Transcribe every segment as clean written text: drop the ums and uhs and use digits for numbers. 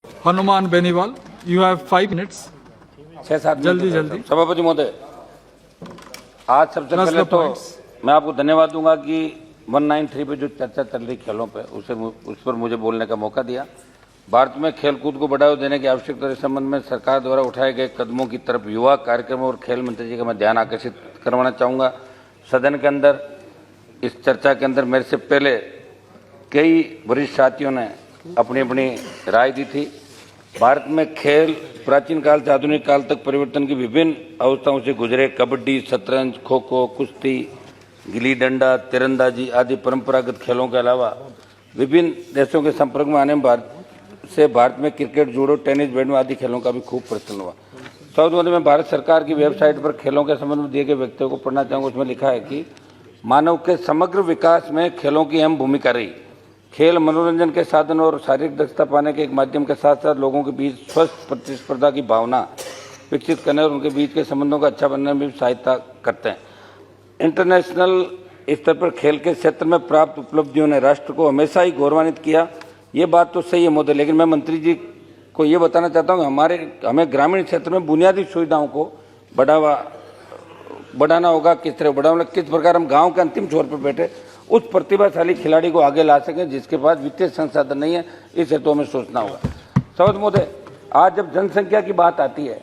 Hanuman Beniwal, you have 5 minutes. 6-7 जल्दी जल्दी। सभापति महोदय, आज सबसे Plus पहले the तो points. मैं आपको धन्यवाद दूंगा कि 193 पे जो चर्चा चल रही खेलों पे उस पर मुझे बोलने का मौका दिया। भारत में खेलकूद को बढ़ावा देने की आवश्यकता के संबंध में सरकार द्वारा उठाए गए कदमों की तरफ युवा कार्यक्रम और खेल मंत्री जी का मैं ध्यान आकर्षित करवाना चाहूँगा। सदन के अंदर इस चर्चा के अंदर मेरे से पहले कई वरिष्ठ साथियों ने अपनी अपनी राय दी थी। भारत में खेल प्राचीन काल से आधुनिक काल तक परिवर्तन की विभिन्न अवस्थाओं से गुजरे। कबड्डी, शतरंज, खो खो, कुश्ती, गिल्ली डंडा, तीरंदाजी आदि परंपरागत खेलों के अलावा विभिन्न देशों के संपर्क में आने भारत में क्रिकेट, जूडो, टेनिस, बैडमिंटन आदि खेलों का भी खूब प्रचलन हुआ। सबसे मैं भारत सरकार की वेबसाइट पर खेलों के संबंध में दिए गए वक्तव्य को पढ़ना चाहूँगा। उसमें लिखा है कि मानव के समग्र विकास में खेलों की अहम भूमिका रही। खेल मनोरंजन के साधन और शारीरिक दक्षता पाने के एक माध्यम के साथ साथ लोगों के बीच स्वस्थ प्रतिस्पर्धा की भावना विकसित करने और उनके बीच के संबंधों का अच्छा बनने में भी सहायता करते हैं। इंटरनेशनल स्तर पर खेल के क्षेत्र में प्राप्त उपलब्धियों ने राष्ट्र को हमेशा ही गौरवान्वित किया। ये बात तो सही है महोदय, लेकिन मैं मंत्री जी को ये बताना चाहता हूँ कि हमें ग्रामीण क्षेत्र में बुनियादी सुविधाओं को बढ़ाना होगा। किस तरह बढ़ाना, किस प्रकार हम गाँव के अंतिम छोर पर बैठे उस प्रतिभाशाली खिलाड़ी को आगे ला सकें जिसके पास वित्तीय संसाधन नहीं है। इस हेतु हमें सोचना होगा। सभापति महोदय, आज जब जनसंख्या की बात आती है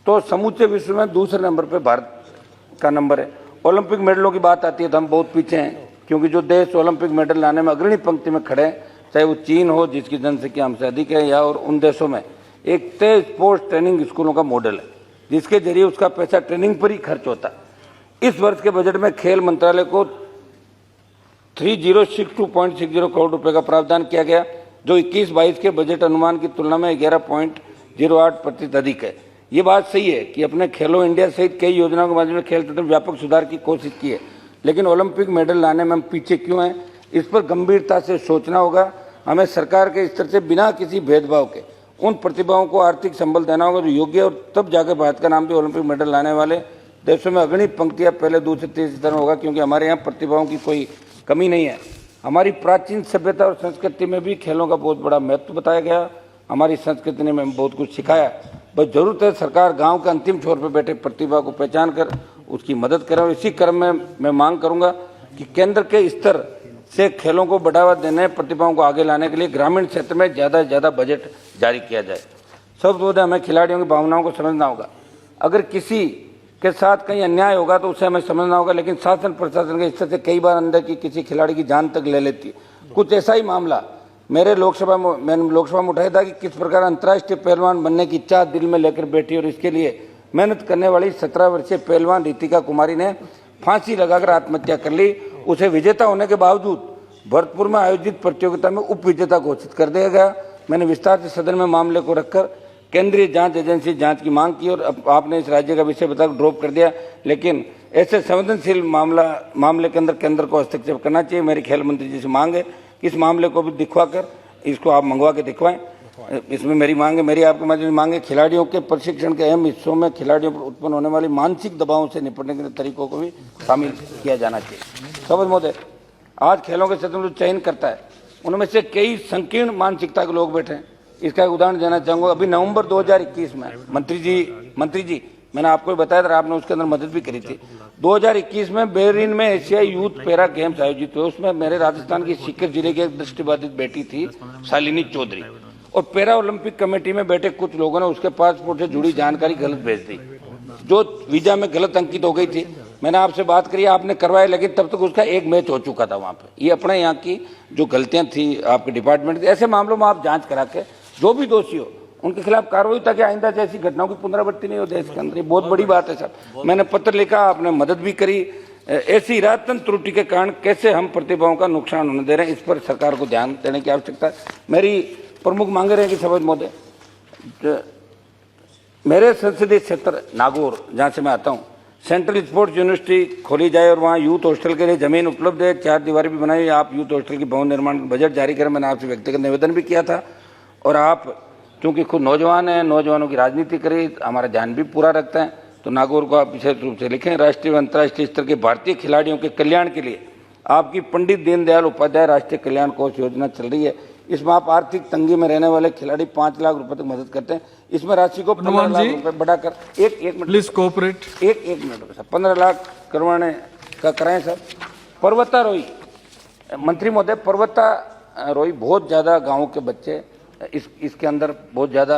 तो समूचे विश्व में दूसरे नंबर पर भारत का नंबर है। ओलंपिक मेडलों की बात आती है तो हम बहुत पीछे हैं, क्योंकि जो देश ओलंपिक मेडल लाने में अग्रणी पंक्ति में खड़े हैं, चाहे वो चीन हो जिसकी जनसंख्या हमसे अधिक है, या और उन देशों में एक तेज स्पोर्ट्स ट्रेनिंग स्कूलों का मॉडल है जिसके जरिए उसका पैसा ट्रेनिंग पर ही खर्च होता है। इस वर्ष के बजट में खेल मंत्रालय को 3062.60 करोड़ रुपए का प्रावधान किया गया, जो 21-22 के बजट अनुमान की तुलना में 11.08% अधिक है। ये बात सही है कि अपने खेलो इंडिया सहित कई योजनाओं के माध्यम से खेल क्षेत्र में व्यापक सुधार की कोशिश की है, लेकिन ओलंपिक मेडल लाने में हम पीछे क्यों हैं, इस पर गंभीरता से सोचना होगा। हमें सरकार के स्तर से बिना किसी भेदभाव के उन प्रतिभाओं को आर्थिक संबल देना होगा जो योग्य, और तब जाकर भारत का नाम भी ओलंपिक मेडल लाने वाले देशों में अग्रणी पंक्तियां पहले, दूसरे, तीसरे स्थान होगा, क्योंकि हमारे यहाँ प्रतिभाओं की कोई कमी नहीं है। हमारी प्राचीन सभ्यता और संस्कृति में भी खेलों का बहुत बड़ा महत्व बताया गया। हमारी संस्कृति ने हमें बहुत कुछ सिखाया। बस जरूरत है सरकार गांव के अंतिम छोर पर बैठे प्रतिभा को पहचान कर उसकी मदद करे। और इसी क्रम में मैं मांग करूंगा कि केंद्र के स्तर से खेलों को बढ़ावा देने, प्रतिभाओं को आगे लाने के लिए ग्रामीण क्षेत्र में ज़्यादा से ज़्यादा बजट जारी किया जाए। सबसे हमें खिलाड़ियों की भावनाओं को समझना होगा। अगर किसी के साथ कहीं अन्याय होगा तो उसे हमें समझना होगा, लेकिन शासन प्रशासन के स्तर से कई बार अंदर की किसी खिलाड़ी की जान तक ले लेती है। कुछ ऐसा ही मामला मैंने लोकसभा में उठाया था कि किस प्रकार अंतर्राष्ट्रीय पहलवान बनने की इच्छा दिल में लेकर बैठी और इसके लिए मेहनत करने वाली 17 वर्षीय पहलवान रितिका कुमारी ने फांसी लगाकर आत्महत्या कर ली। उसे विजेता होने के बावजूद भरतपुर में आयोजित प्रतियोगिता में उप विजेता घोषित कर दिया गया। मैंने विस्तार से सदन में मामले को रखकर केंद्रीय जांच एजेंसी जांच की मांग की और आपने इस राज्य का विषय बताकर ड्रॉप कर दिया, लेकिन ऐसे संवेदनशील मामले के अंदर केंद्र को हस्तक्षेप करना चाहिए। मेरी खेल मंत्री जी से मांग है कि इस मामले को भी दिखवाकर इसको आप मंगवा के दिखवाएं। इसमें मेरी मांग है, मेरी आपके माध्यम से मांग है, खिलाड़ियों के प्रशिक्षण के अहम हिस्सों में खिलाड़ियों पर उत्पन्न होने वाली मानसिक दबावों से निपटने के तरीकों को भी शामिल किया जाना चाहिए। सभापति महोदय, आज खेलों के क्षेत्र में जो चयन करता है उनमें से कई संकीर्ण मानसिकता के लोग बैठे हैं। इसका एक उदाहरण देना चाहूंगा। अभी नवंबर 2021 में मंत्री जी मैंने आपको बताया था, आपने उसके अंदर मदद भी करी थी। 2021 में बहरीन में एशियाई यूथ पैरा गेम्स आयोजित हुए। उसमें मेरे राजस्थान की सीकर जिले की एक दृष्टिबाधित बेटी थी शालिनी चौधरी, और पैरा ओलंपिक कमेटी में बैठे कुछ लोगों ने उसके पासपोर्ट से जुड़ी जानकारी गलत भेज दी, जो वीजा में गलत अंकित हो गई थी। मैंने आपसे बात करी, आपने करवाया, लेकिन तब तक उसका एक मैच हो चुका था वहां पे। ये अपने यहाँ की जो गलतियां थी आपके डिपार्टमेंट की, ऐसे मामलों में आप जांच करा के जो भी दोषी हो उनके खिलाफ कार्रवाई, ताकि आइंदा जैसी घटनाओं की पुनरावृत्ति नहीं हो देश के अंदर। ये बहुत बड़ी बात है सर। मैंने पत्र लिखा, आपने मदद भी करी। ऐसी इरादतन त्रुटि के कारण कैसे हम प्रतिभाओं का नुकसान होने दे रहे हैं, इस पर सरकार को ध्यान देने की आवश्यकता है। मेरी प्रमुख मांगे रहेगी सभापति महोदय, मेरे संसदीय क्षेत्र नागौर जहाँ से मैं आता हूँ, सेंट्रल स्पोर्ट्स यूनिवर्सिटी खोली जाए और वहाँ यूथ हॉस्टल के लिए जमीन उपलब्ध है, 4 दीवारें भी बनाई। आप यूथ हॉस्टल की भवन निर्माण का बजट जारी करें। मैंने आपसे व्यक्तिगत निवेदन भी किया था, और आप क्योंकि खुद नौजवान हैं, नौजवानों की राजनीति करें, हमारा ध्यान भी पूरा रखते हैं, तो नागौर को आप विशेष रूप से लिखें। राष्ट्रीय व अंतर्राष्ट्रीय स्तर के भारतीय खिलाड़ियों के कल्याण के लिए आपकी पंडित दीनदयाल उपाध्याय राष्ट्रीय कल्याण कोष योजना चल रही है। इसमें आप आर्थिक तंगी में रहने वाले खिलाड़ी 5 लाख रुपए तक मदद करते हैं। इसमें राशि को 15 लाख रुपए बढ़ाकर एक मिनट प्लीज कोऑपरेट। एक मिनट सर, 15 लाख करवाने का कराएं सर। पर्वतारोही मंत्री महोदय, पर्वतारोही बहुत ज्यादा गाँव के बच्चे इसके अंदर बहुत ज्यादा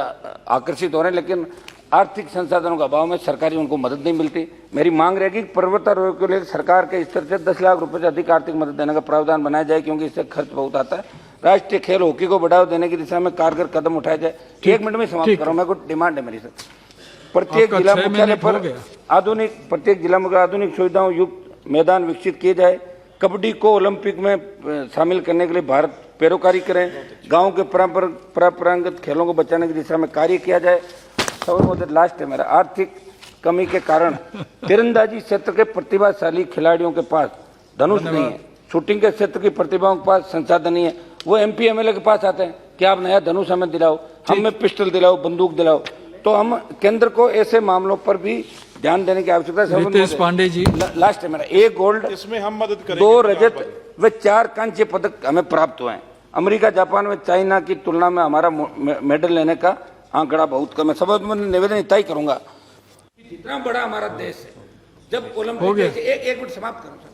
आकर्षित हो रहे हैं, लेकिन आर्थिक संसाधनों का अभाव में सरकारी उनको मदद नहीं मिलती। मेरी मांग रहेगी कि पर्वतारोही के लिए सरकार के स्तर से 10 लाख रुपए से अधिक आर्थिक मदद देने का प्रावधान बनाया जाए, क्योंकि इससे खर्च बहुत आता है। राष्ट्रीय खेल हॉकी को बढ़ावा देने की दिशा में कारगर कदम उठाया जाए। एक मिनट में समाप्त करो, मेरे को डिमांड है मेरी सर। प्रत्येक जिला मुख्यालय पर प्रत्येक जिला में आधुनिक सुविधाओं युक्त मैदान विकसित किए जाए। कबड्डी को ओलंपिक में शामिल करने के लिए भारत पैरोकारी करें। गाँव के परंपरागत खेलों को बचाने की दिशा में कार्य किया जाए। लास्ट है मेरा, आर्थिक कमी के कारण तीरंदाजी क्षेत्र के प्रतिभाशाली खिलाड़ियों के पास धनुष नहीं है, शूटिंग के क्षेत्र की प्रतिभाओं के पास संसाधन नहीं है। वो MP MLA के पास आते हैं कि आप नया धनुष हमें दिलाओ, हमें पिस्टल दिलाओ, बंदूक दिलाओ। तो हम केंद्र को ऐसे मामलों पर भी ध्यान देने की आवश्यकता है। रितेश पांडे जी, लास्ट है मेरा, 1 गोल्ड, इसमें हम मदद करेंगे, 2 रजत व 4 कांस्य पदक हमें प्राप्त हुए हैं। अमेरिका, जापान व चाइना की तुलना में हमारा मेडल लेने का आंकड़ा बहुत कम है। सब मैं निवेदन इतना ही करूंगा, जितना बड़ा हमारा देश है, जब ओलंपिक एक मिनट समाप्त करूं सर,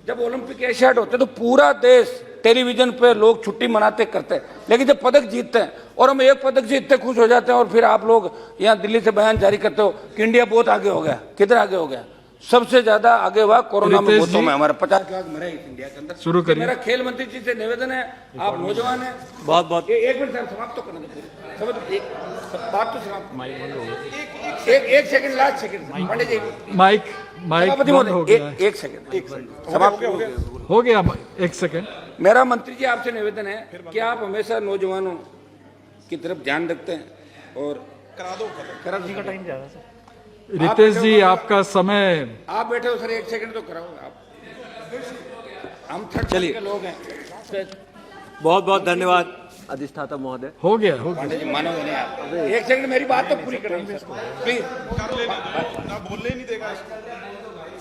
जब ओलंपिक एशियाड होते तो पूरा देश टेलीविजन पे लोग छुट्टी मनाते करते हैं, लेकिन जब पदक जीतते हैं और हम एक पदक से इतने खुश हो जाते हैं और फिर आप लोग यहाँ दिल्ली से बयान जारी करते हो कि इंडिया बहुत आगे हो गया। किधर आगे हो गया? सबसे ज्यादा आगे हुआ कोरोना में, भूतों में हमारा 50 लाख मरे इस इंडिया के अंदर। शुरू करिए। मेरा खेल मंत्री जी से निवेदन है, आप नौजवान हैं, बहुत एक मिनट सर समाप्त तो करना दीजिए, बात तो समाप्त। एक सेकंड, लास्ट सेकंड पंडित जी, माइक बंद हो गया है। एक सेकंड समाप्त हो गया, 1 सेकंड। मेरा मंत्री जी आपसे निवेदन है कि आप हमेशा नौजवानों की तरफ ध्यान रखते हैं और करा जी का टाइम ज्यादा सर। रितेश जी, आपका समय। आप बैठे हो सर, 1 सेकंड तो कराओ आप, हम थर्ड के लोग हैं। बहुत बहुत धन्यवाद अधिष्ठाता महोदय। हो गया। पांडे जी मानोगे नहीं आप, 1 सेकंड मेरी बात तो पूरी करें प्लीज। बोलने नहीं देगा।